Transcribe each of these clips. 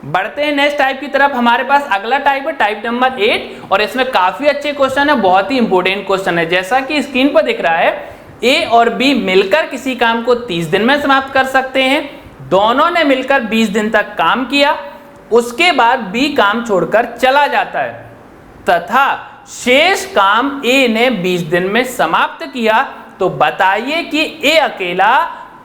बढ़ते हैं next type की तरफ। हमारे पास अगला टाइप है टाइप नंबर 8 और इसमें काफी अच्छे क्वेश्चन है, बहुत ही इंपॉर्टेंट क्वेश्चन है। जैसा कि स्क्रीन पर दिख रहा है, ए और बी मिलकर किसी काम को 30 दिन में समाप्त कर सकते हैं। दोनों ने मिलकर 20 दिन तक काम किया, उसके बाद बी काम छोड़कर चला जाता है तथा शेष काम ए ने 20 दिन में समाप्त किया। तो बताइए कि ए अकेला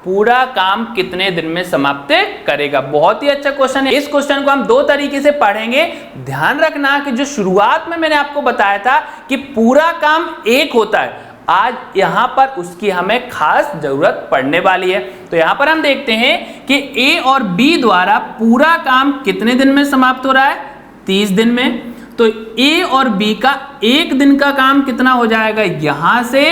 पूरा काम कितने दिन में समाप्त करेगा। बहुत ही अच्छा क्वेश्चन है। इस क्वेश्चन को हम दो तरीके से पढ़ेंगे। ध्यान रखना कि जो शुरुआत में मैंने आपको बताया था कि पूरा काम एक होता है, आज यहां पर उसकी हमें खास जरूरत पड़ने वाली है। तो यहां पर हम देखते हैं कि ए और बी द्वारा पूरा काम कितने दिन में समाप्त हो रहा है, 30 दिन में। तो ए और बी का एक दिन का काम कितना हो जाएगा, यहां से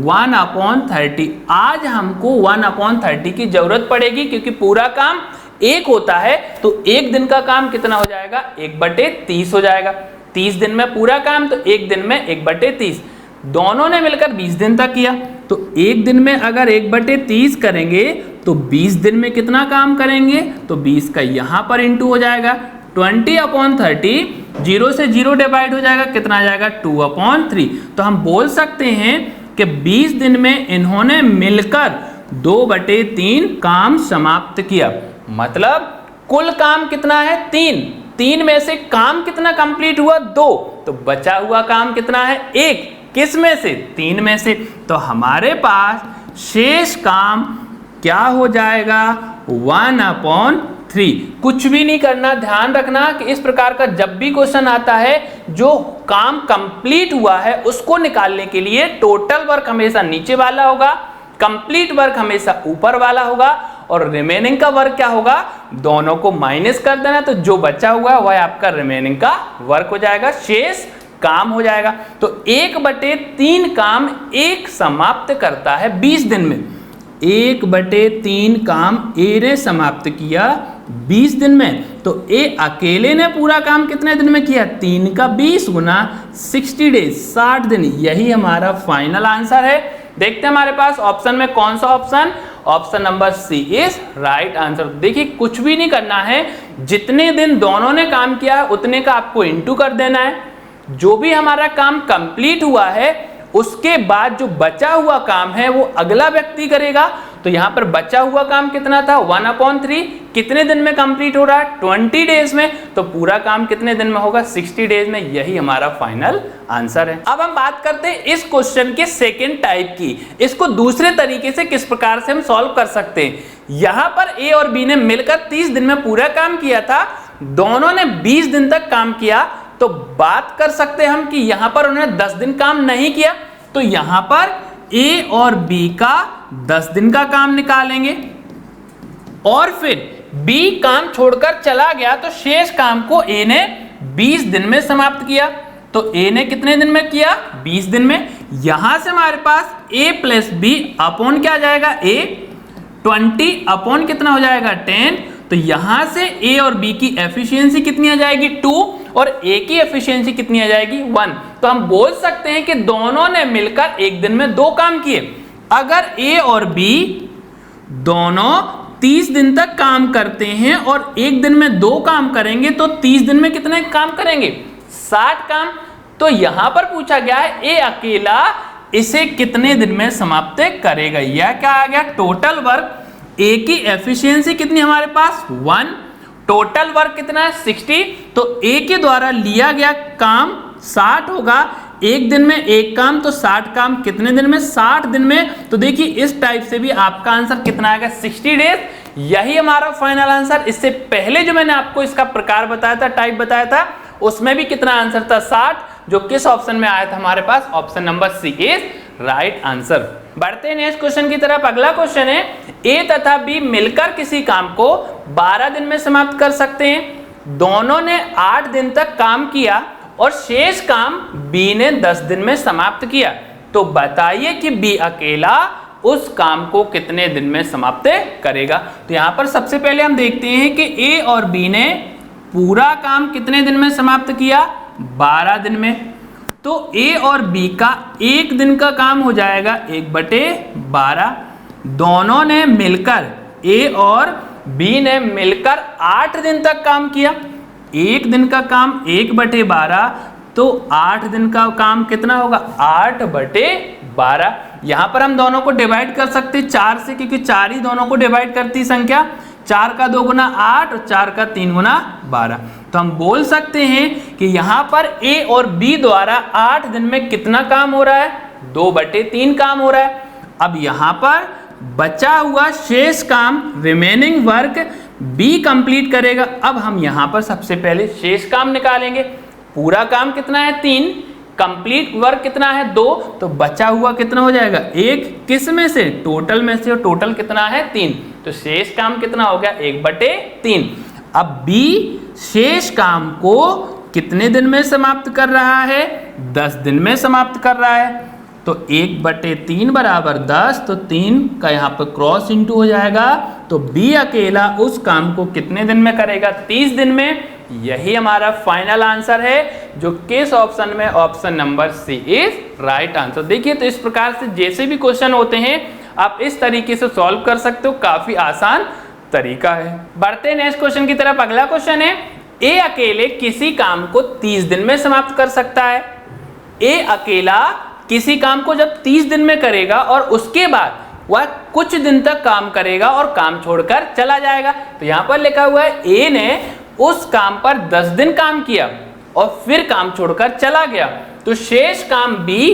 1/30। आज हमको 1/30 की जरूरत पड़ेगी क्योंकि पूरा काम एक होता है। तो एक दिन का काम कितना हो जाएगा, 1/30 हो जाएगा। 30 दिन में पूरा काम, तो एक दिन में 1/30। दोनों ने मिलकर 20 दिन तक किया, तो एक दिन में अगर 1/30 करेंगे तो 20 दिन में कितना काम करेंगे, तो 20 का यहां पर इंटू हो जाएगा 20/30। 0 से 0 डिवाइड हो जाएगा, कितना आ जाएगा 2/3। तो हम बोल सकते हैं कि 20 दिन में इन्होंने मिलकर 2/3 काम समाप्त किया। मतलब कुल काम कितना है, 3 में से काम कितना कंप्लीट हुआ, 2। तो बचा हुआ काम कितना है, 1। किस में से, 3 में से। तो हमारे पास शेष काम क्या हो जाएगा, 1/3। कुछ भी नहीं करना। ध्यान रखना कि इस प्रकार का जब भी क्वेश्चन आता है, जो काम कंप्लीट हुआ है उसको निकालने के लिए टोटल वर्क हमेशा नीचे वाला होगा, कंप्लीट वर्क हमेशा ऊपर वाला होगा, और रिमेनिंग का वर्क क्या होगा, दोनों को माइनस कर देना। तो जो बचा हुआ है वह आपका रिमेनिंग का वर्क हो जाएगा, शेष काम हो जाएगा। तो 1/3 काम एक समाप्त करता है 20 दिन में। 1/3 काम ए ने समाप्त किया 20 दिन में। तो ए अकेले ने पूरा काम कितने दिन में किया, 3 का 20 गुना 60 डेज, 60 दिन। यही हमारा फाइनल आंसर है। देखते हैं हमारे पास ऑप्शन में कौन सा option, option number C is right answer. देखिए कुछ भी नहीं करना है, जितने दिन दोनों ने काम किया है उतने का आपको इंटू कर देना है। जो भी हमारा काम कंप्लीट हुआ है उसके बाद जो बचा हुआ काम है वो अगला व्यक्ति करेगा। तो यहां पर बचा हुआ काम कितना था, 1/3। कितने दिन में कंप्लीट हो रहा है, 20 डेज में। तो पूरा काम कितने दिन में होगा, 60 डेज में। यही हमारा फाइनल आंसर है। अब हम बात करते हैं इस क्वेश्चन के सेकेंड टाइप की। इसको दूसरे तरीके से किस प्रकार से हम सॉल्व कर सकते हैं। यहां पर ए और बी ने मिलकर 30 दिन में पूरा काम किया था, दोनों ने 20 दिन तक काम किया। तो बात कर सकते हैं हम कि यहां पर उन्होंने 10 दिन काम नहीं किया, तो यहां पर ए और बी का 10 दिन का काम निकालेंगे और फिर बी काम छोड़कर चला गया, तो शेष काम को ए ने 20 दिन में समाप्त किया। तो ए ने कितने दिन में किया, 20 दिन में। यहां से हमारे पास a प्लस बी अपॉन क्या आ जाएगा, a 20 अपॉन कितना हो जाएगा 10। तो यहां से ए और बी की एफिशिएंसी कितनी आ जाएगी 2 और ए की एफिशिएंसी कितनी आ जाएगी 1। तो हम बोल सकते हैं कि दोनों ने मिलकर एक दिन में 2 काम किए। अगर ए और बी दोनों 30 दिन तक काम करते हैं और एक दिन में 2 काम करेंगे, तो 30 दिन में कितने काम करेंगे, 60 काम। तो यहां पर पूछा गया है ए अकेला इसे कितने दिन में समाप्त करेगा। यह क्या आ गया, टोटल वर्क। ए की एफिशिएंसी कितनी हमारे पास 1, टोटल वर्क कितना है 60। तो ए के द्वारा लिया गया काम 60 होगा, एक दिन में एक काम, तो 60 काम कितने दिन में, 60 दिन में। तो देखिए इस टाइप से भी आपका आंसर कितना आएगा, 60 डेज। यही हमारा फाइनल आंसर। इससे पहले जो मैंने आपको इसका प्रकार बताया था, टाइप बताया था, उसमें भी कितना आंसर था 60, जो किस ऑप्शन में आया था हमारे पास, option number C is right answer. बढ़ते हैं नेक्स्ट क्वेश्चन की तरफ। अगला क्वेश्चन है, ए तथा बी मिलकर किसी काम को 12 दिन में समाप्त कर सकते हैं। दोनों ने 8 दिन तक काम किया और शेष काम बी ने 10 दिन में समाप्त किया। तो बताइए कि बी अकेला उस काम को कितने दिन में समाप्त करेगा। तो यहां पर सबसे पहले हम देखते हैं कि ए और बी ने पूरा काम कितने दिन में समाप्त किया, 12 दिन में। तो ए और बी का एक दिन का काम हो जाएगा 1/12। दोनों ने मिलकर, ए और बी ने मिलकर 8 दिन तक काम किया। एक दिन का काम 1/12, तो 8 दिन का काम कितना होगा 8/12। यहां पर हम दोनों को डिवाइड कर सकते 4 से, क्योंकि 4 ही दोनों को डिवाइड करती संख्या। 4 का 2 गुना 8 और 4 का 3 गुना 12। तो हम बोल सकते हैं कि यहां पर ए और बी द्वारा 8 दिन में कितना काम हो रहा है 2/3 काम हो रहा है। अब यहां पर बचा हुआ शेष काम रिमेनिंग वर्क बी कंप्लीट करेगा। अब हम यहां पर सबसे पहले शेष काम निकालेंगे। पूरा काम कितना है 3, कंप्लीट वर्क कितना है 2, तो बचा हुआ कितना हो जाएगा 1, किस में से टोटल में से, और टोटल कितना है 3, तो शेष काम कितना हो गया 1/3। अब बी शेष काम को कितने दिन में समाप्त कर रहा है 10 दिन में समाप्त कर रहा है। तो 1/3 बराबर 10, तो 3 का यहाँ पर क्रॉस इंटू हो जाएगा। तो बी अकेला उस काम को कितने दिन में करेगा 30 दिन में। यही हमारा फाइनल आंसर है, जो किस ऑप्शन में, option number C is right answer. देखिए, तो इस प्रकार से जैसे भी क्वेश्चन होते हैं आप इस तरीके से सॉल्व कर सकते हो, काफी आसान तरीका है। बढ़ते हैं नेक्स्ट क्वेश्चन की तरफ। अगला क्वेश्चन है, ए अकेले किसी काम को 30 दिन में समाप्त कर सकता है। ए अकेला किसी काम को जब 30 दिन में करेगा और उसके बाद वह कुछ दिन तक काम करेगा और काम छोड़कर चला जाएगा। तो यहां पर लिखा हुआ है ए ने उस काम पर 10 दिन काम किया और फिर काम छोड़कर चला गया, तो शेष काम बी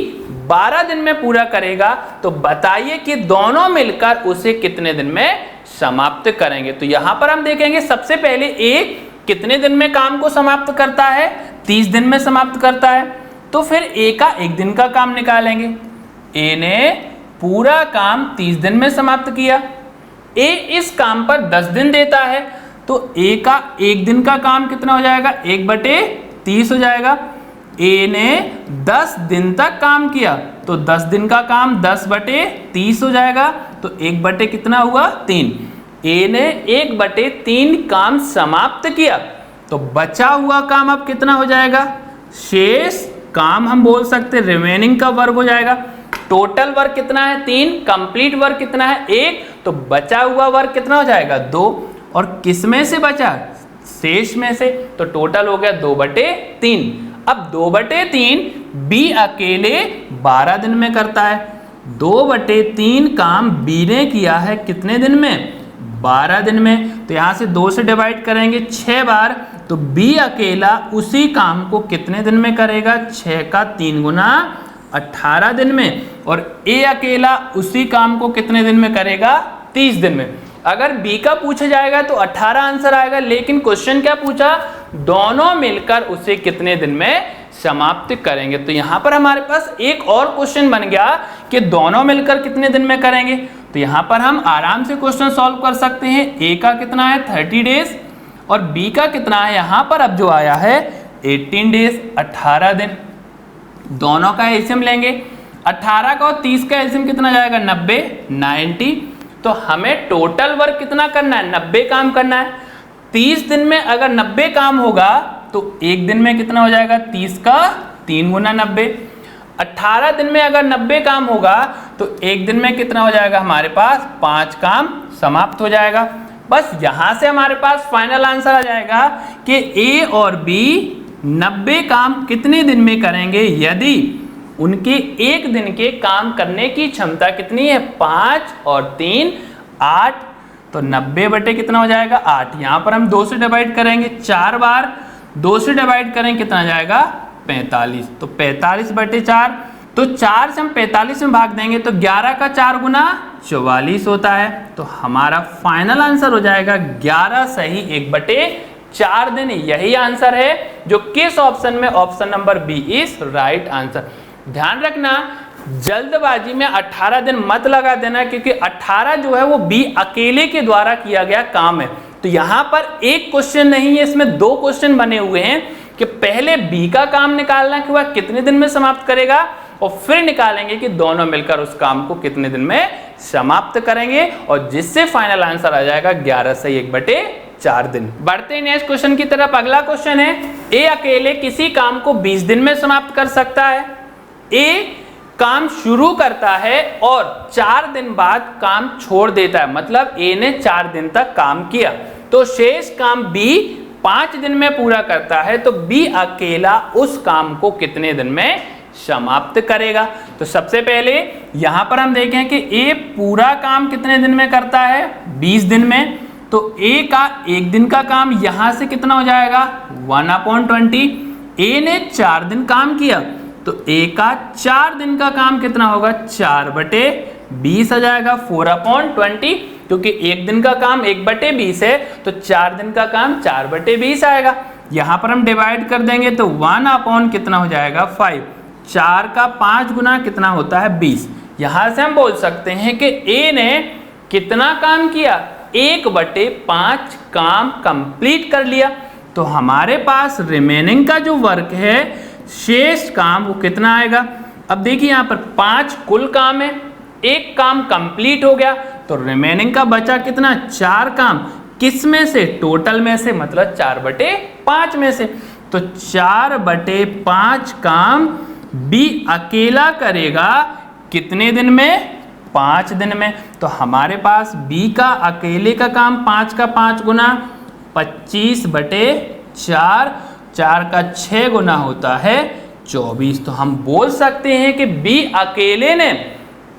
12 दिन में पूरा करेगा। तो बताइए कि दोनों मिलकर उसे कितने दिन में समाप्त करेंगे। तो यहां पर हम देखेंगे सबसे पहले ए कितने दिन में काम को समाप्त करता है 30 दिन में समाप्त करता है। तो फिर ए का 1 दिन का काम निकालेंगे। ए ने पूरा काम 30 दिन में समाप्त किया। ए इस काम पर 10 दिन देता है, तो ए का 1 दिन का काम कितना हो जाएगा 1/30 हो जाएगा। ए ने 10 दिन तक काम किया, तो 10 दिन का काम 10/30 हो जाएगा। तो 1 कितना हुआ 3। ए ने 1/3 काम समाप्त किया, तो बचा हुआ काम अब कितना हो जाएगा, शेष काम हम बोल सकते रिमेनिंग का वर्क हो जाएगा। टोटल वर्क कितना है 3, कंप्लीट वर्क कितना है 1, तो बचा हुआ वर्क कितना हो जाएगा 2। और किस में से बचा, शेष में से, तो टोटल हो गया 2/3। अब 2/3 बी अकेले 12 दिन में करता है। 2/3 काम बी ने किया है कितने दिन में 12 दिन में। तो यहां से 2 से डिवाइड करेंगे 6 बार, तो बी अकेला उसी काम को कितने दिन में करेगा 6 का 3 गुना 18 दिन में। और ए अकेला उसी काम को कितने दिन में करेगा 30 दिन में। अगर बी का पूछा जाएगा तो 18 आंसर आएगा, लेकिन क्वेश्चन क्या पूछा, दोनों मिलकर उसे कितने दिन में समाप्त करेंगे। तो यहां पर हमारे पास एक और क्वेश्चन बन गया कि दोनों मिलकर कितने दिन में करेंगे। तो यहां पर हम आराम से क्वेश्चन सॉल्व कर सकते हैं। ए का कितना है 30 डेज और बी का कितना है, यहां पर अब जो आया है 18 डेज 18 दिन। दोनों का एलसीएम लेंगे, 18 का और 30 का एलसीएम कितना जाएगा 90, 90। तो हमें टोटल वर्क कितना करना है 90 काम करना है। 30 दिन में अगर 90 काम होगा तो एक दिन में कितना हो जाएगा 30 का 3 गुना 90। 18 दिन में अगर 90 काम होगा तो एक दिन में कितना हो जाएगा, हमारे पास 5 काम समाप्त हो जाएगा। बस यहां से हमारे पास फाइनल आंसर आ जाएगा कि ए और बी 90 काम कितने दिन में करेंगे, यदि उनके एक दिन के काम करने की क्षमता कितनी है 5 और 3 8। तो 90 बटे कितना हो जाएगा 8। यहां पर हम 2 से डिवाइड करेंगे 4 बार, 2 से डिवाइड करेंगे कितना जाएगा 45। तो 45/4, तो 4 से हम 45 में भाग देंगे तो 11 का 4 गुना 44 होता है। तो हमारा फाइनल आंसर हो जाएगा 11 सही 1/4 दिन। यही आंसर है जो किस ऑप्शन में, option number B is right answer. ध्यान रखना, जल्दबाजी में 18 दिन मत लगा देना, क्योंकि 18 जो है वो बी अकेले के द्वारा किया गया काम है। तो यहां पर एक क्वेश्चन नहीं है, इसमें 2 क्वेश्चन बने हुए हैं कि पहले बी का काम निकालना कि वह कितने दिन में समाप्त करेगा, और फिर निकालेंगे कि दोनों मिलकर उस काम को कितने दिन में समाप्त करेंगे, और जिससे फाइनल आंसर आ जाएगा 11 से 1/4 दिन। बढ़ते हैं नेक्स्ट क्वेश्चन की तरफ। अगला क्वेश्चन है, ए अकेले किसी काम को 20 दिन में समाप्त कर सकता है। ए काम शुरू करता है और 4 दिन बाद काम छोड़ देता है, मतलब ए ने 4 दिन तक काम किया, तो शेष काम बी 5 दिन में पूरा करता है, तो बी अकेला उस काम को कितने दिन में समाप्त करेगा। तो सबसे पहले यहां पर हम देखें कि ए पूरा काम कितने दिन में करता है, 20 दिन में, तो ए का 1 दिन का काम यहां से कितना हो जाएगा 1/20। ए ने 4 दिन काम किया, तो ए का 4 दिन का काम कितना होगा 4/20 आ जाएगा 4/20, क्योंकि 1 दिन का काम 1/20 है, तो 4 दिन का काम 4/20 आएगा। यहां पर हम डिवाइड कर देंगे तो 1 कितना हो जाएगा 5, 4 का 5 गुना कितना होता है 20। यहां से हम बोल सकते हैं कि ए ने कितना काम किया 1/5 काम कंप्लीट कर लिया। तो हमारे पास रिमेनिंग का जो वर्क है, शेष काम, वो कितना आएगा। अब देखिए यहाँ पर 5 कुल काम है, 1 काम कंप्लीट हो गया, तो रिमेनिंग का बचा कितना 4 काम, किस में से, टोटल में से, मतलब 4/5 में से। तो 4/5 काम बी अकेला करेगा कितने दिन में, 5 दिन में। तो हमारे पास बी का अकेले का काम 5 का 5 गुना 25/4, 4 का 6 गुना होता है 24। तो हम बोल सकते हैं कि बी अकेले ने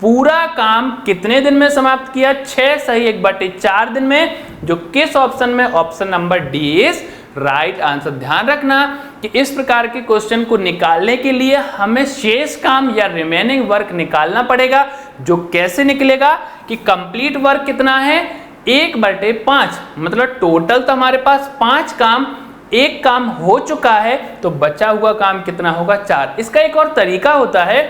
पूरा काम कितने दिन में समाप्त किया, 6 सही 1/4 दिन में, जो किस ऑप्शन में, option number D is right answer. ध्यान रखना कि इस प्रकार के क्वेश्चन को निकालने के लिए हमें शेष काम या रिमेनिंग वर्क निकालना पड़ेगा, जो कैसे निकलेगा कि कंप्लीट वर्क कितना है 1/5, मतलब टोटल तो हमारे पास 5 काम, 1 काम हो चुका है, तो बचा हुआ काम कितना होगा 4। इसका एक और तरीका होता है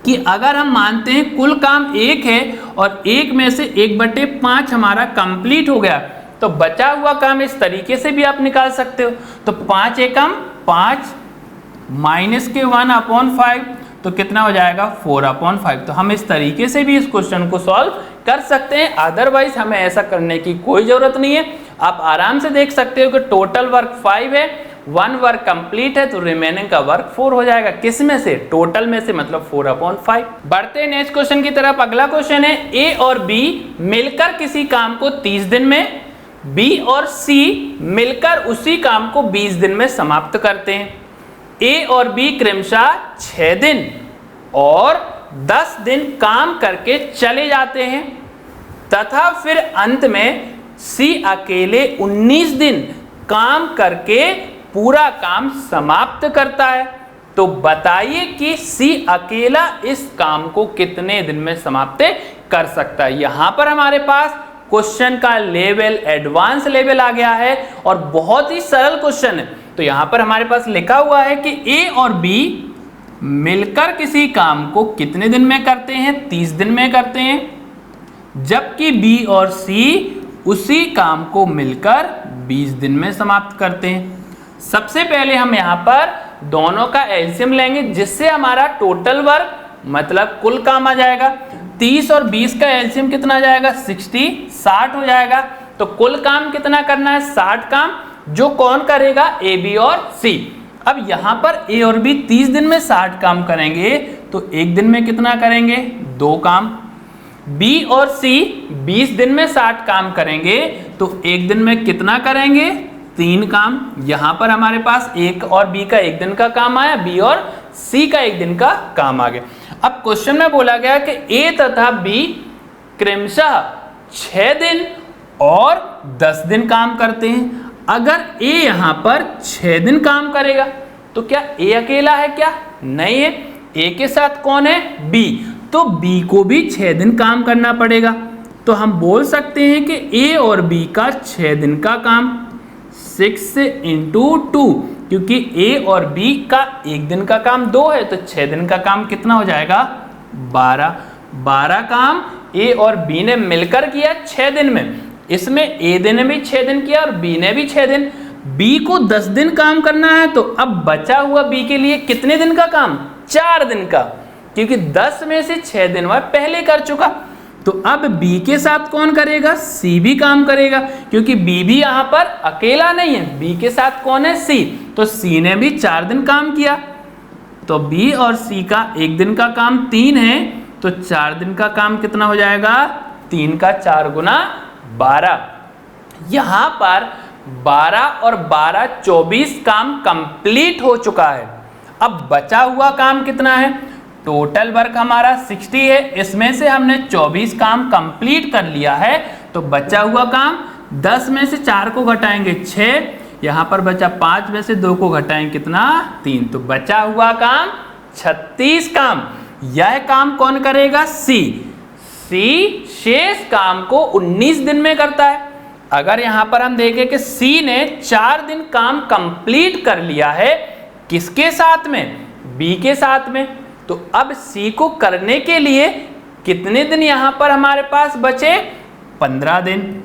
कि अगर हम मानते हैं कुल काम 1 है और 1 में से 1/5 हमारा कंप्लीट हो गया, तो बचा हुआ काम इस तरीके से भी आप निकाल सकते हो। तो 5 एकम 5 माइनस के 1/5, तो कितना हो जाएगा 4/5। तो हम इस तरीके से भी इस क्वेश्चन को सॉल्व कर सकते हैं, अदरवाइज हमें ऐसा करने की कोई जरूरत नहीं है। आप आराम से देख सकते हो कि टोटल वर्क 5 है, 1 वर्क कंप्लीट है, तो रिमेनिंग का वर्क 4 हो जाएगा, किस में से, टोटल में से, मतलब 4/5। बढ़ते हैं नेक्स्ट क्वेश्चन की तरफ। अगला क्वेश्चन है ए और बी मिलकर किसी काम को 30 दिन में, बी और सी मिलकर उसी काम को 20 दिन में समाप्त करते हैं। ए और बी क्रमशः 6 दिन और 10 दिन काम करके चले जाते हैं, तथा फिर अंत में सी अकेले 19 दिन काम करके पूरा काम समाप्त करता है। तो बताइए कि सी अकेला इस काम को कितने दिन में समाप्त कर सकता है। यहां पर हमारे पास क्वेश्चन का लेवल एडवांस लेवल आ गया है और बहुत ही सरल क्वेश्चन है। तो यहां पर हमारे पास लिखा हुआ है कि ए और बी मिलकर किसी काम को कितने दिन में करते हैं, 30 दिन में करते हैं, जबकि बी और सी उसी काम को मिलकर 20 दिन में समाप्त करते हैं। सबसे पहले हम यहां पर दोनों का एलसीएम लेंगे, जिससे हमारा टोटल वर्क मतलब कुल काम आ जाएगा। 30 और 20 का एलसीएम कितना आ जाएगा 60 हो जाएगा। तो कुल काम कितना करना है 60 काम, जो कौन करेगा ए बी और सी। अब यहां पर ए और बी 30 दिन में 60 काम करेंगे, तो एक दिन में कितना करेंगे 2 काम। बी और सी 20 दिन में 60 काम करेंगे, तो एक दिन में कितना करेंगे 3 काम। यहां पर हमारे पास एक और बी का 1 दिन का काम आया, बी और सी का 1 दिन का काम आ गया। अब क्वेश्चन में बोला गया कि ए तथा बी क्रमशः 6 दिन और 10 दिन काम करते हैं। अगर ए यहां पर 6 दिन काम करेगा, तो क्या ए अकेला है क्या, नहीं है। ए के साथ कौन है बी, तो बी को भी 6 दिन काम करना पड़ेगा। तो हम बोल सकते हैं कि ए और बी का 6 दिन का काम 6 × 2, क्योंकि ए और बी का 1 दिन का काम 2 है, तो 6 दिन का काम कितना हो जाएगा 12 काम ए और बी ने मिलकर किया 6 दिन में। इसमें ए ने भी 6 दिन किया और बी ने भी 6 दिन। बी को 10 दिन काम करना है, तो अब बचा हुआ बी के लिए कितने दिन का काम 4 दिन का, क्योंकि 10 में से 6 दिन वह पहले कर चुका। तो अब बी के साथ कौन करेगा, सी भी काम करेगा, क्योंकि बी भी यहां पर अकेला नहीं है, बी के साथ कौन है सी, तो सी ने भी 4 दिन काम किया। तो बी और सी का एक दिन का काम 3 है, तो 4 दिन का काम कितना हो जाएगा? 3 का 4 गुना 12। यहां पर 12 और 12 24 काम कंप्लीट हो चुका है। अब बचा हुआ काम कितना है? टोटल वर्क हमारा 60 है, इसमें से हमने 24 काम कंप्लीट कर लिया है, तो बचा हुआ काम 10 में से 4 को घटाएंगे 6, यहां पर बचा 5 में से 2 को घटाएंगे कितना? 3, तो बचा हुआ काम 36 काम। यह काम कौन करेगा? सी शेष काम को 19 दिन में करता है। अगर यहां पर हम देखें कि सी ने 4 दिन काम कंप्लीट कर लिया है, किसके साथ में? बी के साथ में। तो अब सी को करने के लिए कितने दिन यहां पर हमारे पास बचे? 15 दिन।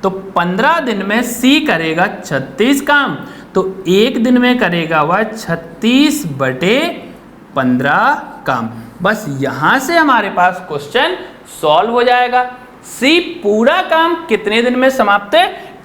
तो 15 दिन में सी करेगा 36 काम, तो एक दिन में करेगा वह 36/15 काम। बस यहां से हमारे पास क्वेश्चन सॉल्व हो जाएगा। सी पूरा काम कितने दिन में समाप्त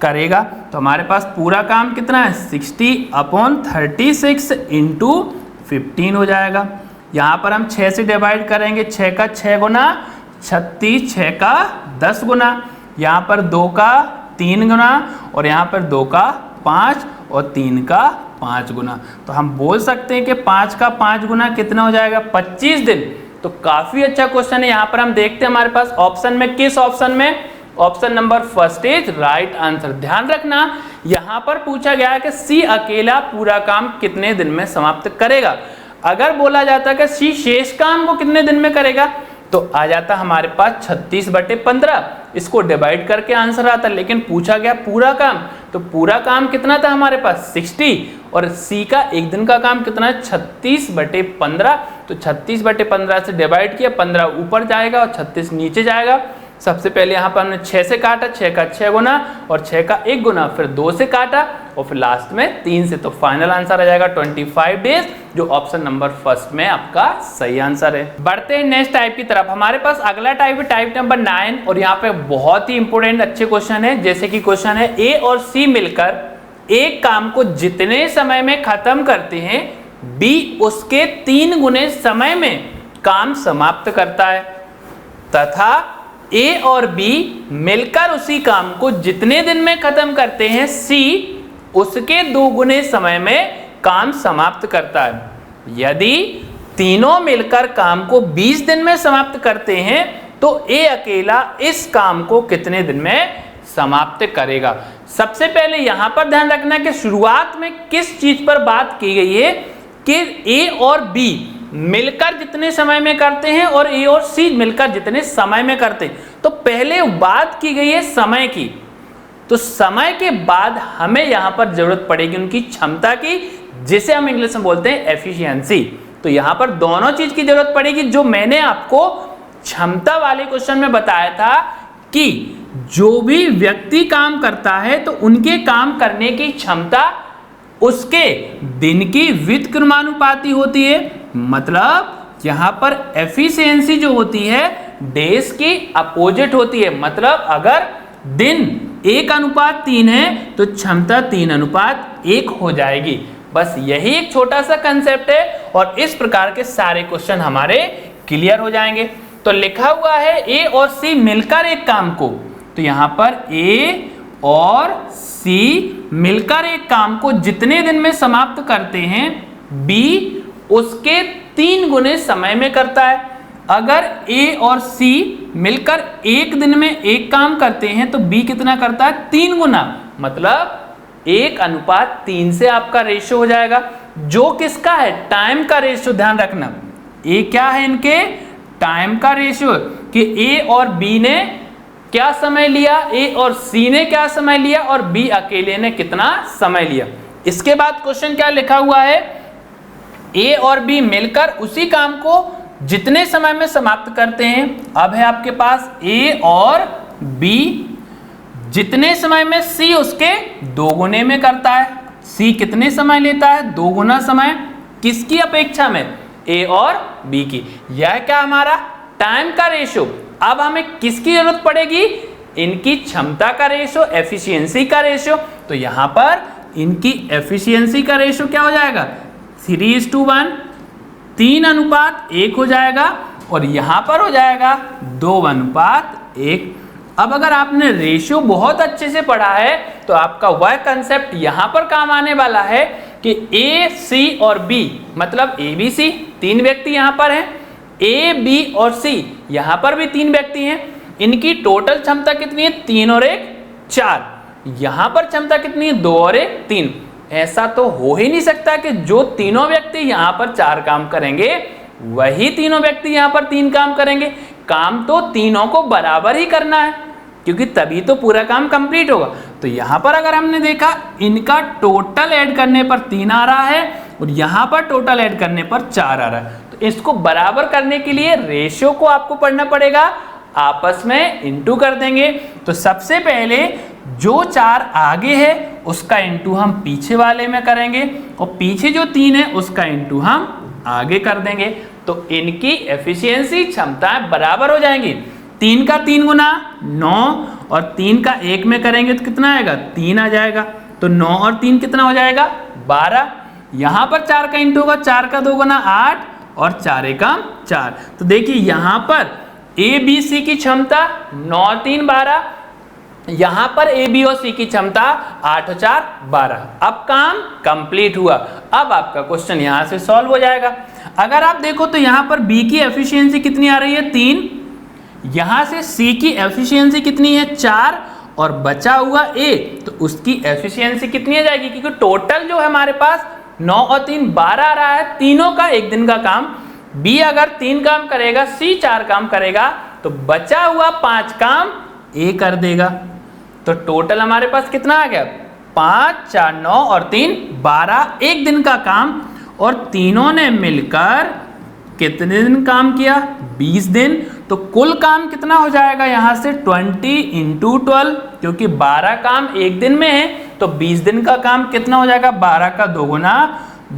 करेगा? तो हमारे पास पूरा काम कितना है? 60/36 इंटू 15 हो जाएगा। यहाँ पर हम 6 से डिवाइड करेंगे, 6 का 6 गुना 36, 6 का 10 गुना, यहाँ पर 2 का 3 गुना, और यहाँ पर 2 का 5 और 3 का 5 गुना। तो हम बोल सकते हैं कि 5 का 5 गुना कितना हो जाएगा? 25 दिन। तो काफ़ी अच्छा क्वेश्चन है। यहाँ पर हम देखते हैं हमारे पास ऑप्शन में, किस ऑप्शन में? Option number first is right answer. ध्यान रखना, यहाँ पर पूछा गया है कि सी अकेला पूरा काम कितने दिन में समाप्त करेगा। अगर बोला जाता है कि सी शेष काम को कितने दिन में करेगा, तो आ जाता हमारे पास 36/15, इसको डिवाइड करके आंसर आता। लेकिन पूछा गया पूरा काम, तो पूरा काम कितना था हमारे पास? 60, और सी का एक दिन का काम कितना है? 36/15। तो 36/15 से डिवाइड किया, 15 ऊपर जाएगा और 36 नीचे जाएगा। सबसे पहले यहाँ पर हमने 6 से काटा, 6 का 6 गुना और 6 का 1 गुना, फिर 2 से काटा और फिर लास्ट में 3 से। तो फाइनल आंसर आ जाएगा 25 डेज, जो ऑप्शन नंबर फर्स्ट में आपका सही आंसर है। बढ़ते हैं नेक्स्ट टाइप की तरफ। हमारे पास अगला टाइप है टाइप नंबर 9, और यहाँ पे बहुत ही इंपोर्टेंट अच्छे क्वेश्चन है। जैसे कि क्वेश्चन है, ए और सी मिलकर एक काम को जितने समय में खत्म करते हैं, बी उसके 3 गुने समय में काम समाप्त करता है, तथा ए और बी मिलकर उसी काम को जितने दिन में खत्म करते हैं, सी उसके 2 गुने समय में काम समाप्त करता है। यदि तीनों मिलकर काम को 20 दिन में समाप्त करते हैं, तो ए अकेला इस काम को कितने दिन में समाप्त करेगा? सबसे पहले यहां पर ध्यान रखना कि शुरुआत में किस चीज पर बात की गई है कि ए और बी मिलकर जितने समय में करते हैं और ए और सी मिलकर जितने समय में करते हैं। तो पहले बात की गई है समय की, तो समय के बाद हमें यहां पर जरूरत पड़ेगी उनकी क्षमता की, जिसे हम इंग्लिश में बोलते हैं एफिशिएंसी। तो यहां पर दोनों चीज की जरूरत पड़ेगी। जो मैंने आपको क्षमता वाले क्वेश्चन में बताया था कि जो भी व्यक्ति काम करता है, तो उनके काम करने की क्षमता उसके दिन की व्युत्क्रमानुपाती होती है। मतलब यहां पर एफिशिएंसी जो होती है डेज की अपोजिट होती है। मतलब अगर दिन 1:3 है, तो क्षमता 3:1 हो जाएगी। बस यही एक छोटा सा कंसेप्ट है, और इस प्रकार के सारे क्वेश्चन हमारे क्लियर हो जाएंगे। तो लिखा हुआ है ए और सी मिलकर एक काम को, तो यहां पर ए और सी मिलकर एक काम को जितने दिन में समाप्त करते हैं, बी उसके 3 गुने समय में करता है। अगर ए और सी मिलकर एक दिन में एक काम करते हैं, तो बी कितना करता है? 3 गुना, मतलब 1:3 से आपका रेशियो हो जाएगा। जो किसका है? टाइम का रेशियो। ध्यान रखना, ए क्या है? इनके टाइम का रेशियो, कि ए और बी ने क्या समय लिया, ए और सी ने क्या समय लिया, और बी अकेले ने कितना समय लिया। इसके बाद क्वेश्चन क्या लिखा हुआ है? ए और बी मिलकर उसी काम को जितने समय में समाप्त करते हैं। अब है आपके पास ए और बी, जितने समय में सी उसके 2 गुने में करता है। सी कितने समय लेता है? 2 गुना समय। किसकी अपेक्षा में? ए और बी की। यह क्या हमारा टाइम का रेशियो। अब हमें किसकी जरूरत पड़ेगी? इनकी क्षमता का रेशियो, एफिशिएंसी का रेशियो। तो यहां पर इनकी एफिशिएंसी का रेशियो क्या हो जाएगा? 3:1, 3:1 हो जाएगा और यहाँ पर हो जाएगा 2:1। अब अगर आपने रेशियो बहुत अच्छे से पढ़ा है तो आपका वह कंसेप्ट यहाँ पर काम आने वाला है कि ए, सी और बी, मतलब ए बी सी 3 व्यक्ति यहाँ पर हैं, ए बी और सी यहाँ पर भी 3 व्यक्ति हैं, इनकी टोटल क्षमता कितनी है? 3 और 1 4। यहाँ पर क्षमता कितनी है? 2 और 1 3। ऐसा तो हो ही नहीं सकता कि जो तीनों व्यक्ति यहाँ पर 4 काम करेंगे वही तीनों व्यक्ति यहाँ पर 3 काम करेंगे। काम तो तीनों को बराबर ही करना है, क्योंकि तभी तो पूरा काम कंप्लीट होगा। तो यहाँ पर अगर हमने देखा इनका टोटल ऐड करने पर 3 आ रहा है और यहाँ पर टोटल ऐड करने पर 4 आ रहा है। तो इसको बराबर करने के लिए रेशियो को आपको पढ़ना पड़ेगा, आपस में इंटू कर देंगे। तो सबसे पहले जो 4 आगे है उसका इंटू हम पीछे वाले में करेंगे और पीछे जो 3 है उसका इंटू हम आगे कर देंगे। तो इनकी एफिशिएंसी क्षमताएं बराबर हो जाएंगी। 3 का 3 गुना 9 और 3 का 1 में करेंगे तो कितना आएगा? 3 आ जाएगा। तो 9 और 3 कितना हो जाएगा? 12। यहाँ पर 4 का इंटू होगा, 4 का 2 गुना 8 और 4 एकम 4। तो देखिए यहाँ पर ए बी सी की क्षमता 9 और 3 12, यहाँ पर ए बी और सी की क्षमता 8 और 4 12। अब काम कंप्लीट हुआ। अब आपका क्वेश्चन यहाँ से सॉल्व हो जाएगा। अगर आप देखो तो यहाँ पर बी की एफिशिएंसी कितनी आ रही है? 3। यहाँ से सी की एफिशिएंसी कितनी है? 4 और बचा हुआ ए, तो उसकी एफिशिएंसी कितनी आ जाएगी? क्योंकि टोटल जो है हमारे पास 9 और 3 12 आ रहा है, तीनों का एक दिन का काम। बी अगर 3 काम करेगा, सी 4 काम करेगा, तो बचा हुआ 5 काम ए कर देगा। तो टोटल हमारे पास कितना आ गया? 5 4 9 और 3 12, एक दिन का काम। और तीनों ने मिलकर कितने दिन काम किया? 20 दिन। तो कुल काम कितना हो जाएगा यहाँ से? 20 × 12, क्योंकि 12 काम एक दिन में है तो 20 दिन का काम कितना हो जाएगा? 12 का 2 गुना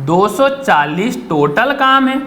240 टोटल काम है।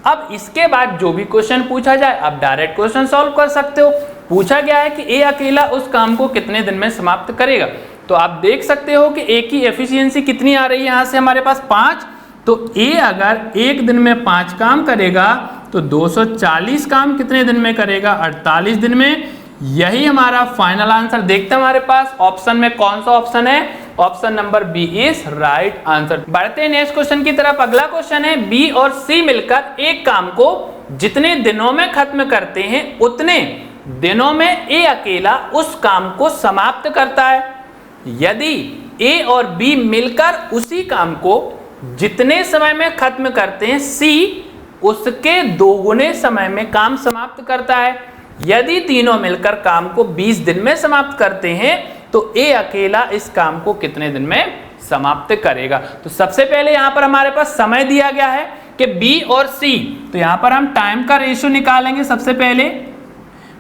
अब इसके बाद जो भी क्वेश्चन पूछा जाए आप डायरेक्ट क्वेश्चन सॉल्व कर सकते हो। पूछा गया है कि ए अकेला उस काम को कितने दिन में समाप्त करेगा। तो आप देख सकते हो कि ए की एफिशिएंसी कितनी आ रही है यहाँ से हमारे पास 5। तो ए अगर एक दिन में 5 काम करेगा तो 240 काम कितने दिन में करेगा? 48 दिन में। यही हमारा फाइनल आंसर। देखते हैं हमारे पास ऑप्शन में कौन सा ऑप्शन है। Option number B is right answer. बढ़ते हैं नेक्स्ट क्वेश्चन की तरफ। अगला क्वेश्चन है बी और सी मिलकर एक काम को जितने दिनों में खत्म करते हैं उतने दिनों में ए अकेला उस काम को समाप्त करता है। यदि ए और बी मिलकर उसी काम को जितने समय में खत्म करते हैं, सी उसके 2 गुने समय में काम समाप्त करता है। यदि तीनों मिलकर काम को 20 दिन में समाप्त करते हैं तो ए अकेला इस काम को कितने दिन में समाप्त करेगा। तो सबसे पहले यहां पर हमारे पास समय दिया गया है कि बी और सी, तो यहां पर हम टाइम का रेशियो निकालेंगे। सबसे पहले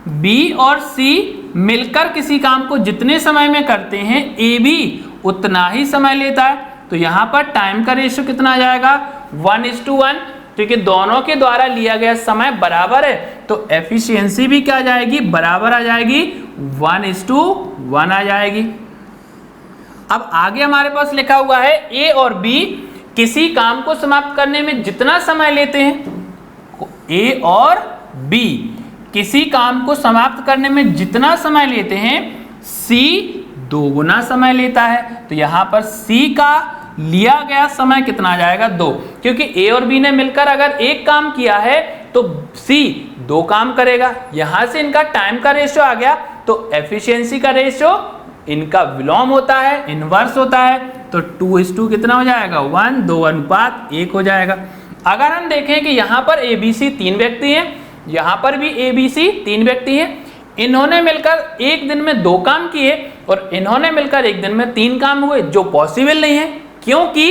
बी और सी मिलकर किसी काम को जितने समय में करते हैं ए भी उतना ही समय लेता है। तो यहाँ पर टाइम का रेशियो कितना आ जाएगा? 1:1, क्योंकि दोनों के द्वारा लिया गया समय बराबर है तो एफिशिएंसी भी क्या आ जाएगी? बराबर आ जाएगी, 1:1 आ जाएगी। अब आगे हमारे पास लिखा हुआ है ए और बी किसी काम को समाप्त करने में जितना समय लेते हैं, ए और बी किसी काम को समाप्त करने में जितना समय लेते हैं, सी 2 गुना समय लेता है। तो यहाँ पर सी का लिया गया समय कितना आ जाएगा? 2, क्योंकि ए और बी ने मिलकर अगर एक काम किया है तो सी 2 काम करेगा। यहाँ से इनका टाइम का रेशियो आ गया तो एफिशिएंसी का रेशियो इनका विलोम होता है, इनवर्स होता है। तो 2:2 कितना हो जाएगा? 1, 2:1 हो जाएगा। अगर हम देखें कि यहाँ पर ए बी सी 3 व्यक्ति हैं, यहाँ पर भी ए बी सी 3 व्यक्ति हैं, इन्होंने मिलकर एक दिन में 2 काम किए और इन्होंने मिलकर एक दिन में 3 काम हुए, जो पॉसिबल नहीं है क्योंकि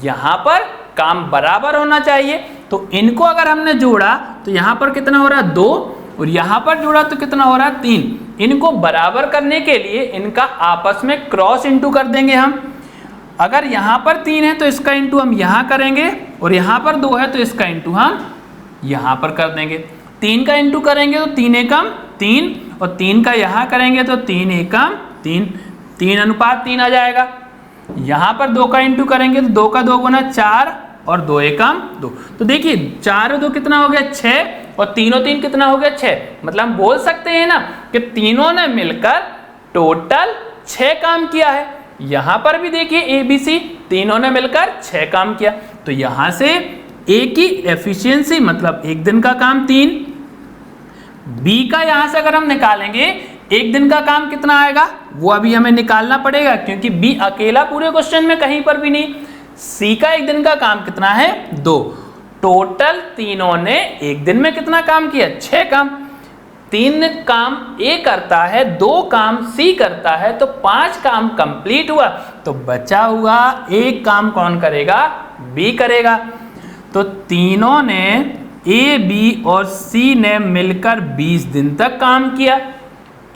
यहाँ पर काम बराबर होना चाहिए। तो इनको अगर हमने जोड़ा तो यहाँ पर कितना हो रहा है? 2, और यहाँ पर जोड़ा तो कितना हो रहा है? 3। इनको बराबर करने के लिए इनका आपस में क्रॉस इंटू कर देंगे हम। अगर यहाँ पर 3 है तो इसका इंटू हम यहाँ करेंगे और यहाँ पर 2 है तो इसका इंटू हम यहाँ पर कर देंगे। 3 का इंटू करेंगे तो 3 एकम 3 और 3 का यहाँ करेंगे तो 3 एकम 3, 3:3 आ जाएगा। यहाँ पर 2 का इंटू करेंगे तो 2 का 2 गुना 4 और 2 एकम 2। तो देखिए 4 और 2 कितना हो गया 6 और 3 और 3 कितना हो गया 6। मतलब हम बोल सकते हैं ना कि तीनों ने मिलकर टोटल 6 काम किया है। यहां पर भी देखिए ABC तीनों ने मिलकर 6 काम किया। तो यहां से A की एफिशिएंसी मतलब एक दिन का काम 3, B का यहां से अगर हम निकालेंगे एक दिन का काम कितना आएगा वो अभी हमें निकालना पड़ेगा क्योंकि B अकेला पूरे क्वेश्चन में कहीं पर भी नहीं। C का एक दिन का काम कितना है 2। टोटल तीनों ने एक दिन में कितना काम किया 6 काम। 3 काम A करता है, 2 काम C करता है, तो 5 काम कंप्लीट हुआ। तो बचा हुआ एक काम कौन करेगा B करेगा। तो तीनों ने A, B और C ने मिलकर 20 दिन तक काम किया।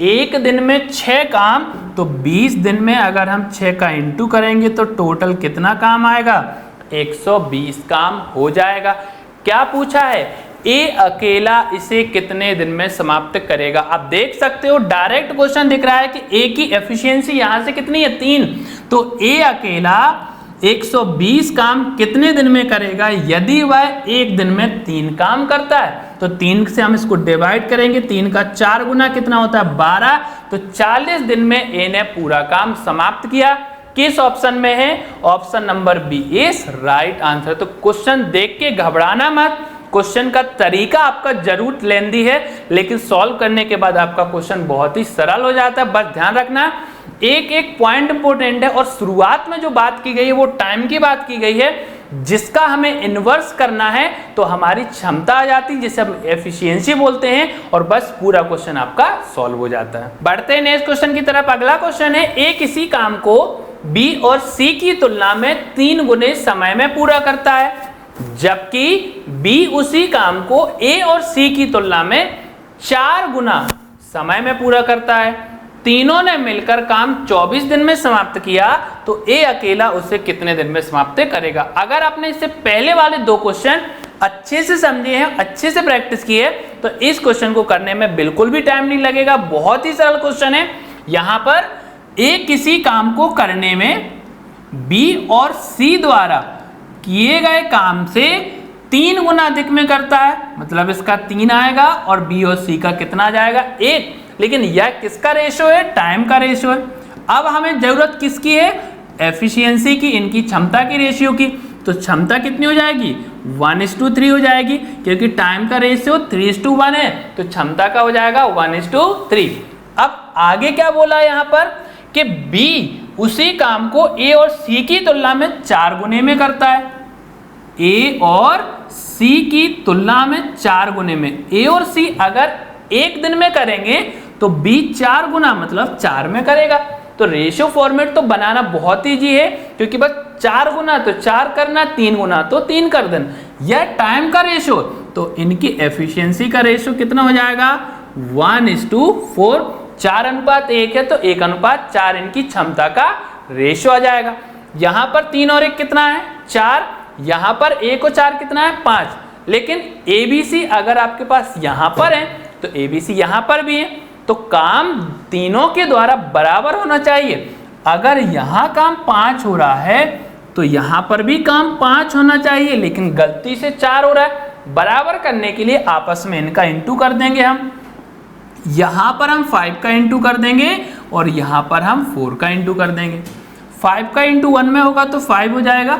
एक दिन में 6 काम, तो 20 दिन में अगर हम 6 का इंटू करेंगे तो टोटल कितना काम आएगा 120 काम हो जाएगा। क्या पूछा है A अकेला इसे कितने दिन में समाप्त करेगा। आप देख सकते हो डायरेक्ट क्वेश्चन दिख रहा है कि A की एफिशिएंसी यहां से कितनी है 3, तो A अकेला 120 काम कितने दिन में करेगा। यदि वह एक दिन में 3 काम करता है तो 3 से हम इसको डिवाइड करेंगे, 3 का 4 गुना कितना होता है 12, तो 40 दिन में A ने पूरा काम समाप्त किया। किस ऑप्शन में है, option number B is right answer. तो क्वेश्चन देख के घबराना मत, क्वेश्चन का तरीका आपका जरूर लेंदी है लेकिन सॉल्व करने के बाद आपका क्वेश्चन बहुत ही सरल हो जाता है। बस ध्यान रखना एक एक पॉइंट इंपॉर्टेंट है और शुरुआत में जो बात की गई है वो टाइम की बात की गई है, जिसका हमें इन्वर्स करना है तो हमारी क्षमता आ जाती है जिसे हम एफिशिएंसी बोलते हैं और बस पूरा क्वेश्चन आपका सॉल्व हो जाता है। बढ़ते हैं नेक्स्ट क्वेश्चन की तरफ। अगला क्वेश्चन है ए किसी काम को बी और सी की तुलना में 3 गुने समय में पूरा करता है, जबकि बी उसी काम को ए और सी की तुलना में 4 गुना समय में पूरा करता है। तीनों ने मिलकर काम 24 दिन में समाप्त किया तो ए अकेला उसे कितने दिन में समाप्त करेगा। अगर आपने इससे पहले वाले 2 क्वेश्चन अच्छे से समझे हैं, अच्छे से प्रैक्टिस की है, तो इस क्वेश्चन को करने में बिल्कुल भी टाइम नहीं लगेगा। बहुत ही सरल क्वेश्चन है। यहां पर ए किसी काम को करने में बी और सी द्वारा किए गए काम से 3 गुना अधिक में करता है, मतलब इसका 3 आएगा और बी और सी का कितना आ जाएगा 1। लेकिन यह किसका रेशो है, टाइम का रेशो है। अब हमें जरूरत किसकी है, एफिशिएंसी की, इनकी क्षमता की रेशियो की। तो क्षमता कितनी हो जाएगी 1:3 हो जाएगी, क्योंकि टाइम का रेशियो 3:1 है, तो क्षमता का हो जाएगा 1:3। अब आगे क्या बोला यहाँ पर कि बी उसी काम को ए और सी की तुलना में 4 गुने में करता है। ए और सी की तुलना में 4 गुने में, ए और सी अगर एक दिन में करेंगे तो बी 4 गुना मतलब 4 में करेगा। तो रेशियो फॉर्मेट तो बनाना बहुत ईजी है, क्योंकि बस 4 गुना तो 4 करना, 3 गुना तो 3 कर देना। यह टाइम का रेशियो, तो इनकी एफिशिएंसी का रेशियो कितना हो जाएगा 1:4। 4:1 है तो 1:4 इनकी क्षमता का रेशियो आ जाएगा। यहां पर 3 और 1 कितना है 4, यहां पर 1 और 4 कितना है 5। लेकिन ABC अगर आपके पास यहां पर है तो ABC यहां पर भी है, तो काम तीनों के द्वारा बराबर होना चाहिए। अगर यहां काम 5 हो रहा है तो यहां पर भी काम 5 होना चाहिए, लेकिन गलती से 4 हो रहा है। बराबर करने के लिए आपस में इनका इंटू कर देंगे। हम यहां पर हम 5 का इंटू कर देंगे और यहां पर हम 4 का इंटू कर देंगे। 5 का इंटू 1 में होगा तो 5 हो जाएगा,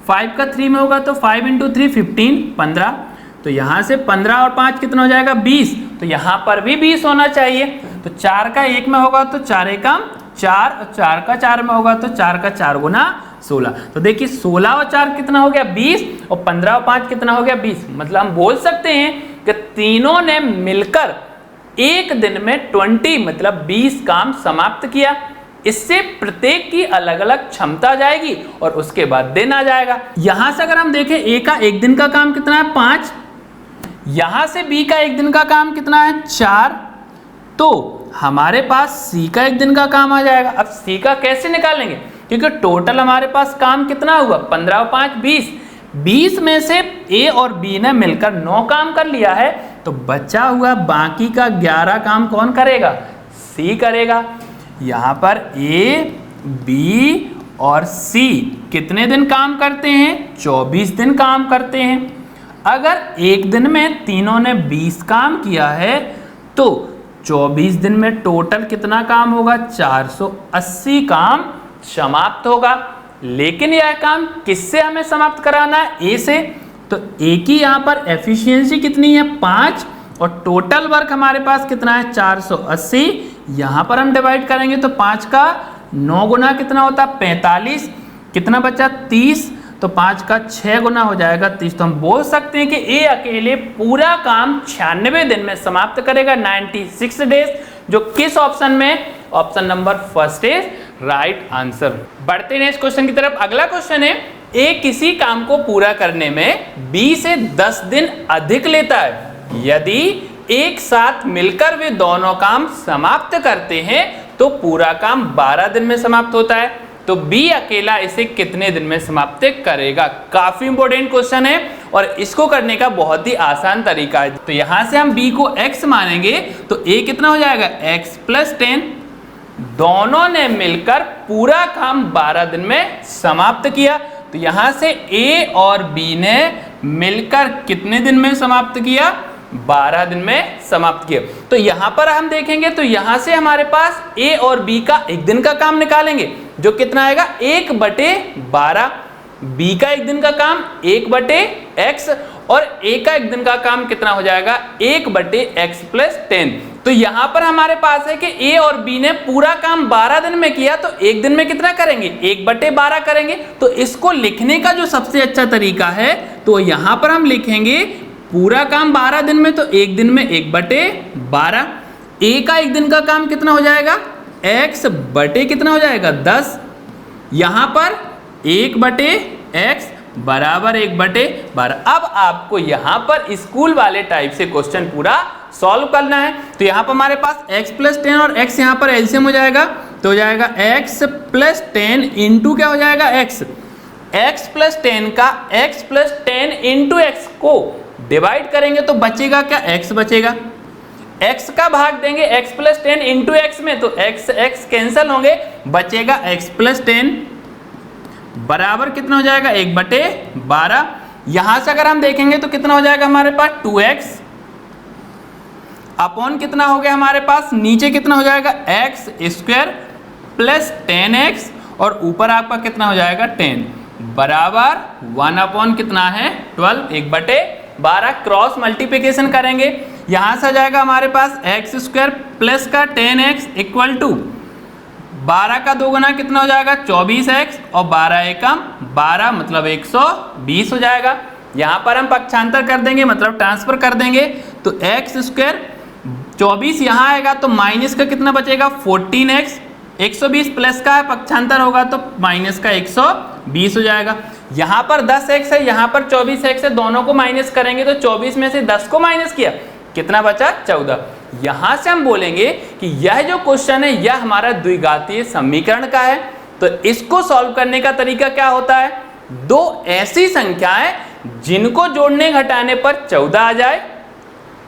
5 का 3 में होगा तो 5 × 3 15, 15। तो यहां से 15 और 5 कितना हो जाएगा 20, तो यहां पर भी 20 होना चाहिए। तो 4 का 1 में होगा तो 4 एकम 4 और 4 का 4 में होगा तो 4 का 4 गुना 16। तो देखिए 16 और 4 कितना हो गया 20 और 15 और 5 कितना हो गया 20। मतलब हम बोल सकते हैं कि तीनों ने मिलकर एक दिन में 20 मतलब 20 काम समाप्त किया। इससे प्रत्येक की अलग अलग क्षमता जाएगी और उसके बाद दिन आ जाएगा। यहां से अगर हम देखें ए का एक दिन का काम कितना है 5, यहां से बी का एक दिन का काम कितना है 4, तो हमारे पास सी का एक दिन का काम आ जाएगा। अब सी का कैसे निकालेंगे, क्योंकि टोटल हमारे पास काम कितना हुआ 15 और 5 20, 20 में से ए और बी ने मिलकर 9 काम कर लिया है, तो बचा हुआ बाकी का 11 काम कौन करेगा, सी करेगा। यहां पर ए बी और सी कितने दिन काम करते हैं? 24 दिन काम करते हैं। अगर एक दिन में तीनों ने 20 काम किया है तो 24 दिन में टोटल कितना काम होगा? 480 काम समाप्त होगा। लेकिन यह काम किससे हमें समाप्त कराना है? ए से। तो ए की यहाँ पर एफिशिएंसी कितनी है? 5 और टोटल वर्क हमारे पास कितना है? 480। यहाँ पर हम डिवाइड करेंगे तो 5 का 9 गुना कितना होता है? 45। कितना बचा? 30। तो 5 का 6 गुना हो जाएगा 30। तो हम बोल सकते हैं कि ए अकेले पूरा काम 96 दिन में समाप्त करेगा, 96 डेज। जो किस ऑप्शन में? Option number first is right answer. बढ़ते हैं इस क्वेश्चन की तरफ। अगला क्वेश्चन है, ए किसी काम को पूरा करने में 20 से 10 दिन अधिक लेता है। यदि एक साथ मिलकर वे दोनों काम समाप्त करते हैं तो पूरा काम 12 दिन में समाप्त होता है। तो बी अकेला इसे कितने दिन में समाप्त करेगा? काफी इंपॉर्टेंट क्वेश्चन है और इसको करने का बहुत ही आसान तरीका है। तो यहां से हम बी को x मानेंगे तो a कितना हो जाएगा? x + 10। दोनों ने मिलकर पूरा काम 12 दिन में समाप्त किया। तो यहां से a और b ने मिलकर कितने दिन में समाप्त किया? 12 दिन में समाप्त किया। तो यहां पर हम देखेंगे तो यहां से हमारे पास a और b का एक दिन का काम निकालेंगे जो कितना आएगा? 1/12। b का एक दिन का काम 1/x और a का एक दिन का काम कितना हो जाएगा? 1/x + 10। तो यहां पर हमारे पास है कि a और b ने पूरा काम 12 दिन में किया तो एक दिन में कितना करेंगे? 1/12 करेंगे। तो इसको लिखने का जो सबसे अच्छा तरीका है तो यहां पर हम लिखेंगे पूरा काम 12 दिन में तो एक दिन में 1/12। a का एक दिन का काम कितना हो जाएगा? x बटे कितना हो जाएगा? 10। यहां पर 1/x बराबर 1/12। अब आपको यहां पर स्कूल वाले टाइप से क्वेश्चन पूरा सॉल्व करना है। तो यहां पर हमारे पास x + 10 और x यहां पर एलसीएम हो जाएगा तो हो जाएगा x + 10 इंटू क्या हो जाएगा? x + 10 का x + 10 इंटू x को डिवाइड करेंगे तो बचेगा क्या? x बचेगा। x का भाग देंगे x + 10 इंटू x में तो x कैंसिल होंगे, बचेगा x + 10 बराबर कितना हो जाएगा? 1/12। यहां से अगर हम देखेंगे तो कितना हो जाएगा हमारे पास? 2x अपॉन कितना हो गया हमारे पास? नीचे कितना हो जाएगा? x² + 10x और ऊपर आपका कितना हो जाएगा? 10 बराबर 1 कितना है? 12। 1/12 क्रॉस मल्टीप्लिकेशन करेंगे। यहां से आ जाएगा हमारे पास x² प्लस का 10x इक्वल टू 12 का 2 गुना कितना हो जाएगा? 24x और 12 एकम 12 मतलब 120 हो जाएगा। यहां पर हम पक्षांतर कर देंगे मतलब ट्रांसफर कर देंगे तो x² 24 यहां आएगा तो माइनस का कितना बचेगा? 14x। 120 प्लस का पक्षांतर होगा तो माइनस का 120 हो जाएगा। यहां पर 10x है, यहां पर 24x है, दोनों को माइनस करेंगे तो 24 में से 10 को माइनस किया कितना बचा? 14। यहां से हम बोलेंगे कि यह जो क्वेश्चन है यह हमारा द्विघातीय समीकरण का है। तो इसको सॉल्व करने का तरीका क्या होता है? दो ऐसी संख्याएं जिनको जोड़ने घटाने पर 14 आ जाए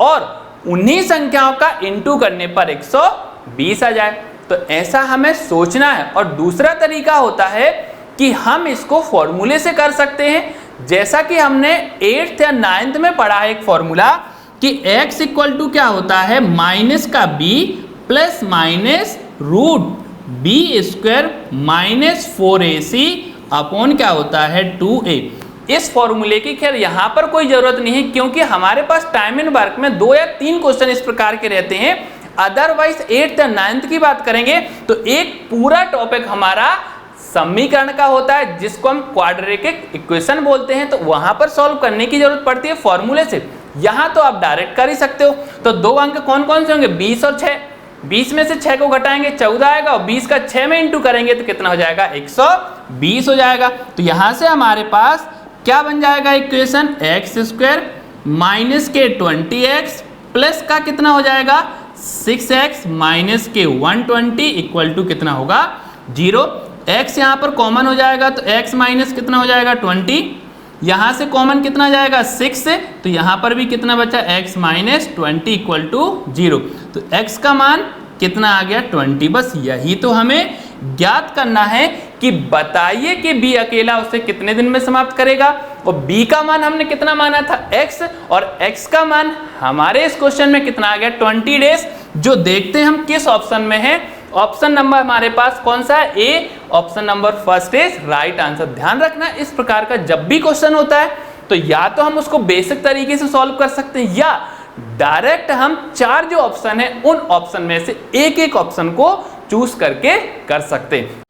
और उन्हीं संख्याओं का इंटू करने पर 120 आ जाए। तो ऐसा हमें सोचना है। और दूसरा तरीका होता है कि हम इसको फॉर्मूले से कर सकते हैं, जैसा कि हमने 8th या 9th में पढ़ा है एक फॉर्मूला कि x इक्वल टू क्या होता है? माइनस का b plus minus root b² minus 4ac upon क्या होता है? 2a। इस फॉर्मूले की खैर यहां पर कोई जरूरत नहीं है क्योंकि हमारे पास टाइम एंड वर्क में 2 या 3 क्वेश्चन इस प्रकार के रहते हैं। अदरवाइज 8th या 9th की बात करेंगे तो एक पूरा टॉपिक हमारा समीकरण का होता है जिसको हम क्वाड्रेटिक इक्वेशन बोलते हैं। तो वहां पर सॉल्व करने की जरूरत पड़ती है फॉर्मूले से। यहां तो आप डायरेक्ट कर ही सकते हो। तो 2 अंक कौन कौन से होंगे? 20 और 6। 20 में से 6 को घटाएंगे 14 आएगा और 20 का 6 में इंटू करेंगे तो कितना हो जाएगा? 120 हो जाएगा। तो यहां से हमारे पास क्या बन जाएगा इक्वेशन? x² माइनस के 20x प्लस का कितना हो जाएगा? 6x माइनस के 120 इक्वल टू कितना होगा? 0। x यहाँ पर कॉमन हो जाएगा तो x माइनस कितना हो जाएगा? 20। यहाँ से कॉमन कितना जाएगा? 6 से, तो यहाँ पर भी कितना बचा? x minus 20 equal to 0। तो x का मान कितना आ गया? 20। बस यही तो हमें ज्ञात करना है कि बताइए कि बी अकेला उसे कितने दिन में समाप्त करेगा, और बी का मान हमने कितना माना था x, और x का मान हमारे इस क्वेश्चन में कितना आ गया 20 डेज। जो देखते हैं हम किस ऑप्शन में है, ऑप्शन नंबर हमारे पास कौन सा है, A, option number first is right answer. ध्यान रखना इस प्रकार का जब भी क्वेश्चन होता है तो या तो हम उसको बेसिक तरीके से सॉल्व कर सकते हैं या डायरेक्ट हम 4 जो ऑप्शन है उन ऑप्शन में से एक एक ऑप्शन को चूज करके कर सकते हैं।